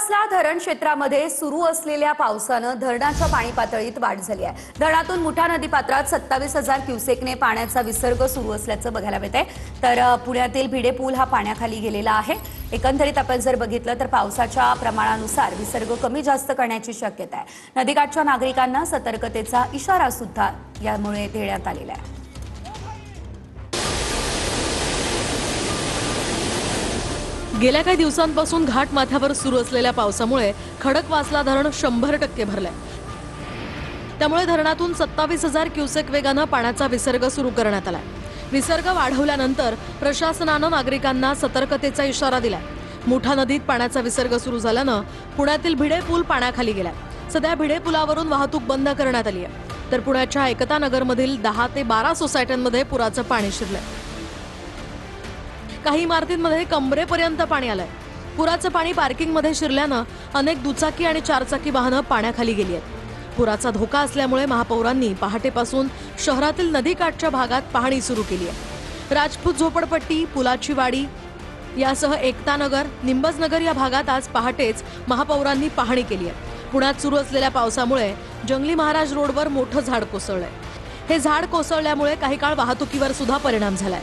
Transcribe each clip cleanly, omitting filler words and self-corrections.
खडकवासला धरण क्षेत्रामध्ये सुरू असलेल्या पावसानं धरणाच्या पाणी पातळीत वाढ झाली आहे। धरणातून मुठा नदी पात्रात 27,000 क्युसेकने पाण्याचा विसर्ग सुरू असल्याचं बघायला मिळतंय। तर पुण्यातील भिडे पूल हा पाण्याखाली गेलेला आहे। एकंदरीत आपण जर बघितलं तर पावसाच्या प्रमाणानुसार विसर्ग कमी जास्त करण्याची शक्यता आहे। नदीकाठच्या नागरिकांना सतर्कतेचा इशारा सुद्धा यामुळे देण्यात आलेला आहे। गेल्या काही दिवसांपासून घाट माथ्यावर सुरू असलेल्या पावसामुळे खडकवासला धरण 100% भरलंय। त्यामुळे धरणातून 27,000 क्युसेक वेगानं पाण्याचा विसर्ग सुरू करण्यात आलाय। विसर्ग वाढवल्यानंतर प्रशासनानं नागरिकांना सतर्कतेचा इशारा दिलाय। मुठा नदीत पाण्याचा विसर्ग सुरू झाल्यानं पुण्यातील भिडे पूल पाण्याखाली गेलाय। सध्या भिडे पुलावरून वाहतूक बंद करण्यात आली आहे। तर पुण्याच्या एकता नगरमधील 10 ते 12 सोसायट्यांमध्ये पुराचं पाणी शिरलंय। काही इमारतींमध्ये कमरेपर्यंत पाणी आलंय। पुराचं पाणी पार्किंगमध्ये शिरल्यानं अनेक दुचाकी आणि चारचाकी वाहनं पाण्याखाली गेली आहेत। पुराचा धोका असल्यामुळे महापौरांनी पहाटेपासून शहरातील नदीकाठच्या भागात पाहणी सुरू केली आहे। राजपूत झोपडपट्टी, पुलाची वाडी यासह एकता नगर, निंबज नगर या भागात आज पहाटेच महापौरांनी पाहणी केली आहे। पुण्यात सुरू असलेल्या पावसामुळे जंगली महाराज रोडवर मोठं झाड कोसळलंय। हे झाड कोसळल्यामुळे काही काळ वाहतुकीवर सुद्धा परिणाम झालाय।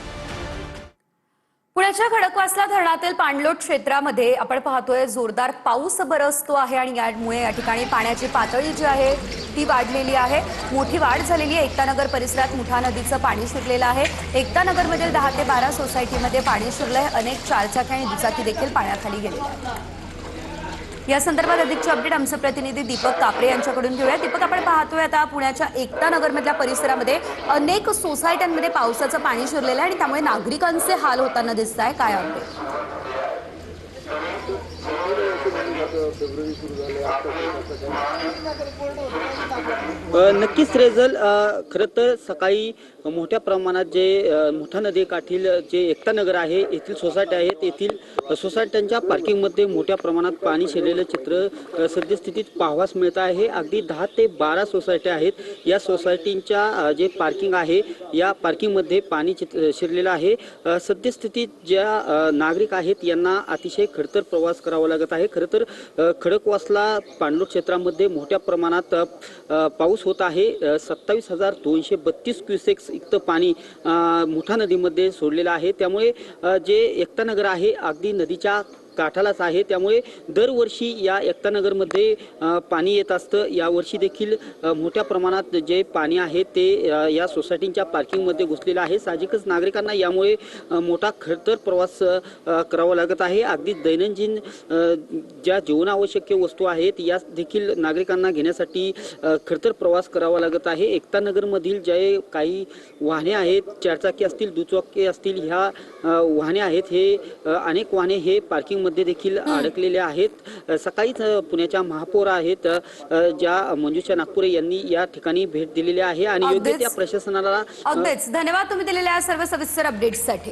पुण्याच्या खडकवासला धरणातील पाणलोट क्षेत्रामध्ये आपण पाहतोय जोरदार पाऊस बरसतो आहे आणि यामुळे या ठिकाणी पाण्याची पातळी जी आहे ती वाढलेली आहे। मोठी वाढ झालेली आहे। एकता नगर परिसरात मुठा नदीचं पाणी शिरलेलं आहे। एकता नगरमधील 10 ते 12 सोसायटीमध्ये पाणी शिरलंय। अनेक चारचाकी आणि दुचाकी देखील पाण्याखाली गेलेल्या आहेत। या संदर्भात अधिकची अपडेट आमचे प्रतिनिधी दीपक कापरे यांच्याकडून घेऊया। दीपक, आपण पाहतोय आता पुण्याच्या एकता नगरमधल्या परिसरामध्ये अनेक सोसायट्यांमध्ये पावसाचं पाणी शिरलेलं आहे आणि त्यामुळे नागरिकांचे हाल होताना दिसत आहे। काय अपडेट? नक्कीच रेझल, खरं तर सकाळी मोठ्या प्रमाणात जे मुठा नदीकाठील जे एकता नगर आहे येथील सोसायट्या आहेत, येथील सोसायट्यांच्या पार्किंगमध्ये मोठ्या प्रमाणात पाणी शिरलेलं चित्र सद्यस्थितीत पाहावयास मिळत आहे। अगदी 10 ते 12 सोसायट्या आहेत। या सोसायटींच्या जे पार्किंग आहे या पार्किंगमध्ये पाणी शिरलेलं आहे। सद्यस्थितीत ज्या नागरिक आहेत यांना अतिशय खडतर प्रवास करावा लागत आहे। खरं तर खडकवासला पाणलोट क्षेत्रामध्ये मोठ्या प्रमाणात पाऊस होत आहे। 27,232 क्युसेक्स इतकं पाणी मुठा नदीमध्ये सोडलेलं आहे। त्यामुळे जे एकता नगर आहे अगदी नदीच्या काठालाच आहे। त्यामुळे दरवर्षी या एकता नगरमध्ये पाणी येत असतं। यावर्षी देखील मोठ्या प्रमाणात जे पाणी आहे ते या सोसायटींच्या पार्किंगमध्ये घुसलेलं आहे। साहजिकच नागरिकांना यामुळे मोठा खडतर प्रवास करावा लागत आहे। अगदी दैनंदिन ज्या जीवनावश्यक वस्तू आहेत या देखील नागरिकांना घेण्यासाठी खडतर प्रवास करावा लागत आहे। एकता नगरमधील जे काही वाहने आहेत, चारचाकी असतील, दुचाकी असतील, ह्या वाहने आहेत, हे अनेक वाहने हे पार्किंग मध्ये देखील अडकलेले आहेत। सकाळीच पुण्याच्या महापौर आहेत ज्या मंजुषा नागपुरे यांनी या ठिकाणी भेट दिलेली आहे आणि योग्य त्या प्रशासनाला अगदीच धन्यवाद तुम्ही दिलेल्या सर्व सविस्तर अपडेट्ससाठी।